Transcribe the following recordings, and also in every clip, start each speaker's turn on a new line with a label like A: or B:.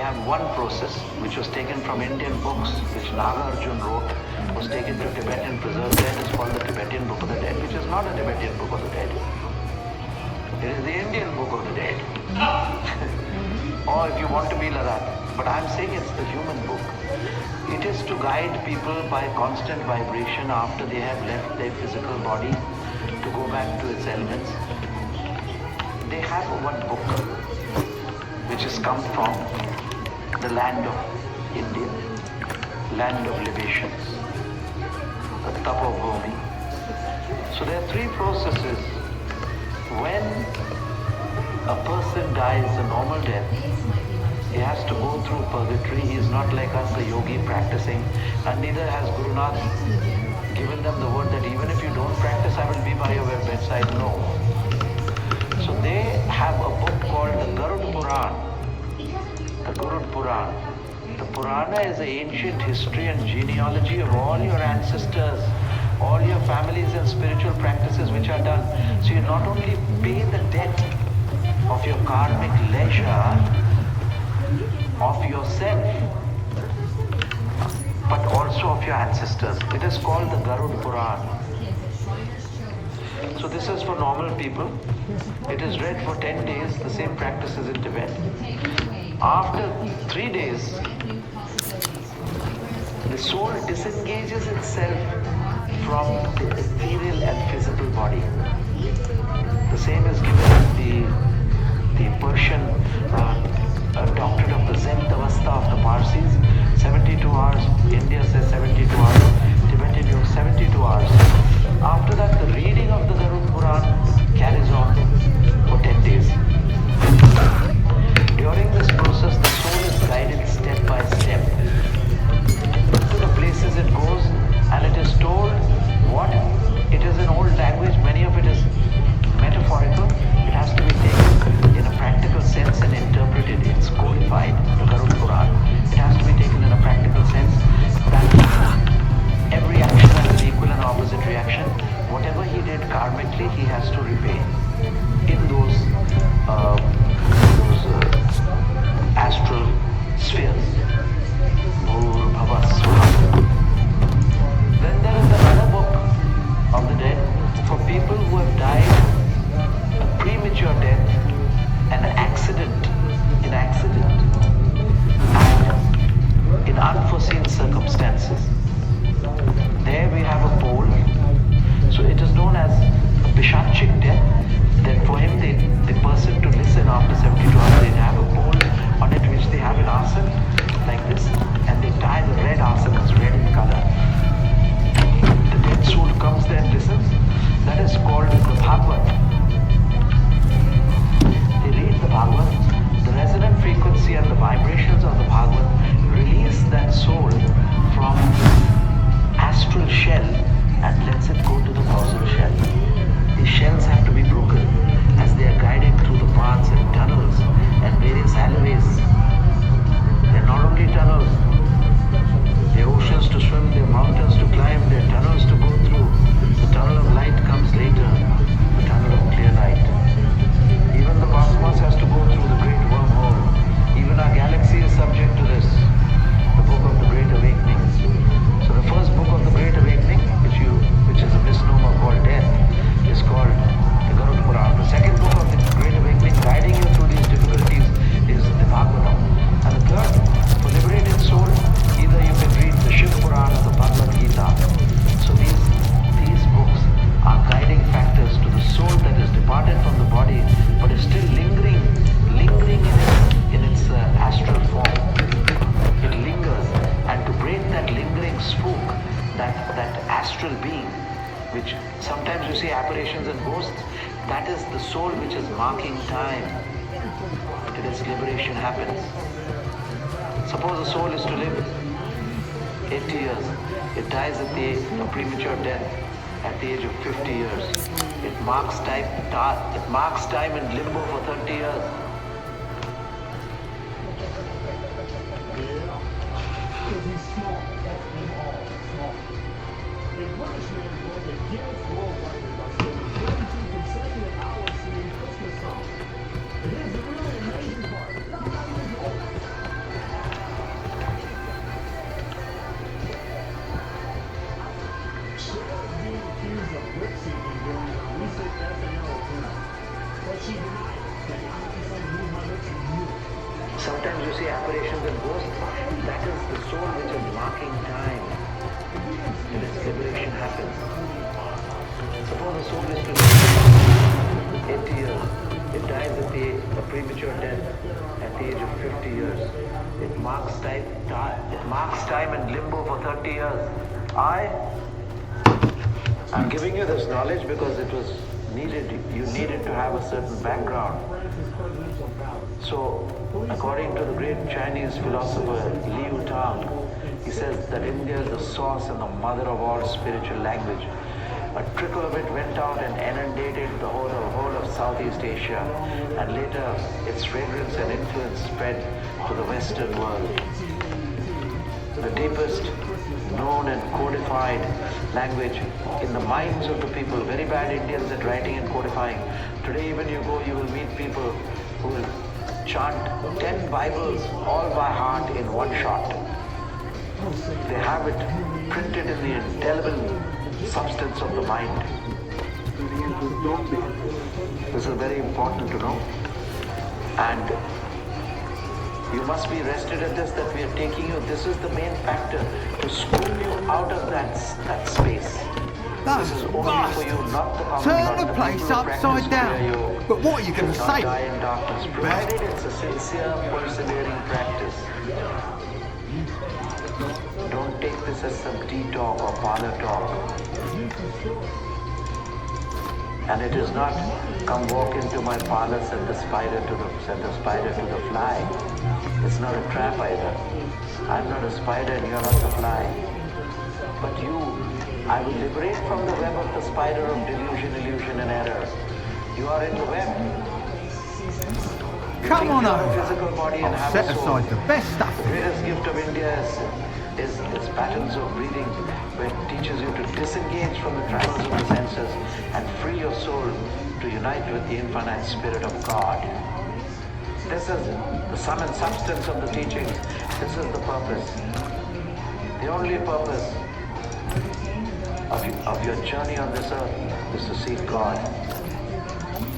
A: they have one process which was taken from Indian books, which Nagarjun wrote, was taken to Tibet and preserved there. It is called the Tibetan Book of the Dead, which is not a Tibetan Book of the Dead. It is the Indian Book of the Dead. Or if you want to be like that. But I'm saying it's the human book. It is to guide people by constant vibration after they have left their physical body to go back to its elements. They have one book which has come from the land of India, land of libations, the Tapobhumi. So there are three processes. When a person dies a normal death, he has to go through purgatory. He is not like us, a yogi practicing, and neither has Guru Nath given them the word that even if you don't practice, I will be by your bedside. No. So they have a book called the Garud Puran. The Garud Puran. The Purana is the ancient history and genealogy of all your ancestors, all your families and spiritual practices which are done. So you not only pay the debt of your karmic leisure, of yourself, but also of your ancestors. It is called the Garud Puran. So this is for normal people. It is read for 10 days, the same practices in Tibet. After 3 days, the soul disengages itself from the ethereal and physical body. The same is given in the Persian doctrine of the Zen Avastha of the Parsis, 72 hours. India says 72 hours. Tibetan yoga 72 hours. After that, the reading of the Garud Puran carries on for 10 days. During this process, the soul is guided step by step to the places it goes, and it is told what it is in old language. Many of it is metaphorical. It has to be taken in a practical sense and interpreted. It's codified, the Garud Puran. It has to be taken in a practical sense that every action has an equal and opposite reaction. Whatever he did karmically, he has to repay in those astral spheres. Then there is another book of the dead for people who have died a premature death, an accident, and in unforeseen circumstances. There we have a pole. So it is known as a Pishachik death. Then for him, the person to listen after 72 hours, they have a pole on it which they have an asan like this, and they tie the red asan, it's red in color. The dead soul comes there and listens. That is called the Bhagavad. They read the Bhagavad. The resonant frequency and the vibrations of the Bhagavad release that soul from astral shell and lets it go to the causal shell. These shells have to be broken as they are guided through the paths and tunnels and various alleyways. They're not only tunnels, they're oceans to swim, they're mountains to climb, they're tunnels to go through. The tunnel of light comes later, the tunnel of clear light. Even the cosmos has to go through the great wormhole. Even our galaxy is subject to this, the book of the Great Awakening. So the first book of the Great Awakening, which is a misnomer called death, is called the Garud Puran. The second book of the Great Awakening, guiding you through these difficulties, is the Bhagavatam. And the third, for liberated soul, either you can read the Shiv Puran or the Bhagavad Gita. So these books are guiding factors to the soul that is departed from the body, but is still lingering in its astral form. It lingers, and to break that lingering spook, that astral being, which sometimes you see apparitions and ghosts, that is the soul which is marking time till its liberation happens. Suppose a soul is to live 80 years. It dies at a premature death at the age of 50 years. It marks time in limbo for 30 years. Sometimes you see apparitions and ghosts. That is the soul which is marking time till its liberation happens. Suppose a soul is to live 80 years. It dies at a premature death at the age of 50 years. It marks time in limbo for 30 years. I'm giving you this knowledge because it was needed. You needed to have a certain background. So, according to the great Chinese philosopher Liu Tang, he says that India is the source and the mother of all spiritual language. A trickle of it went out and inundated the whole of Southeast Asia, and later its fragrance and influence spread to the Western world. The deepest known and codified language in the minds of the people, very bad Indians at writing and codifying. Today even you go, you will meet people who will chant 10 Bibles all by heart in one shot. They have it printed in the indelible substance of the mind. This is very important to know. And you must be rested at this, that we are taking you. This is the main factor to scoop you out of that space. This is only for you, not the common
B: Turn
A: God,
B: the place
A: people who
B: upside
A: practice
B: down.
A: Kriya Yoga
B: But what are you going to
A: should
B: say?
A: not die in darkness, provided it's a sincere, persevering practice. Don't take this as some tea talk or parlor talk. And it is not, come walk into my parlor, send the spider to the fly. It's not a trap either. I'm not a spider and you're not the fly. But you, I will liberate from the web of the spider of delusion, illusion and error. You are in the web. You
B: Come
A: think
B: on
A: you are
B: over.
A: a physical body and
B: I'll
A: have
B: set
A: a soul.
B: aside the best stuff.
A: The greatest gift of India is patterns of breathing, where it teaches you to disengage from the trammels of the senses and free your soul to unite with the infinite spirit of God. This is the sum and substance of the teachings. This is the purpose. The only purpose of your journey on this earth is to seek God.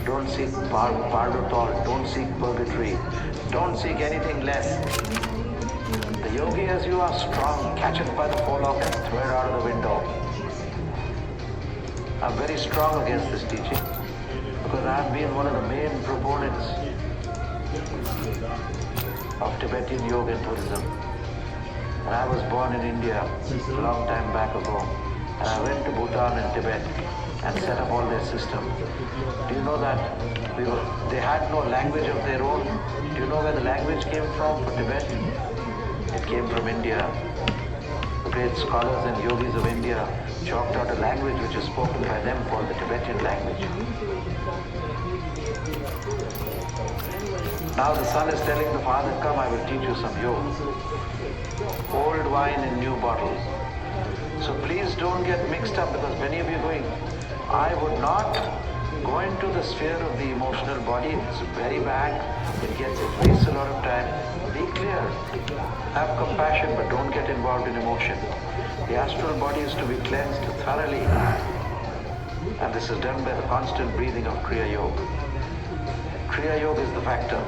A: Don't seek Pardotol, don't seek purgatory, don't seek anything less. The yogi as you are strong, catch it by the forelock and throw it out of the window. I'm very strong against this teaching because I've been one of the main proponents of Tibetan yoga and Buddhism. And I was born in India a long time back ago. And I went to Bhutan and Tibet and set up all their system. Do you know that they had no language of their own? Do you know where the language came from for Tibet? It came from India. The great scholars and yogis of India chalked out a language which is spoken by them called the Tibetan language. Now the son is telling the father, come, I will teach you some yoga. Old wine in new bottles. So please don't get mixed up, because many of you are going, I would not go into the sphere of the emotional body. It's very bad. It wastes a lot of time. Be clear. Have compassion, but don't get involved in emotion. The astral body is to be cleansed thoroughly. And this is done by the constant breathing of Kriya Yoga. Kriya Yoga is the factor.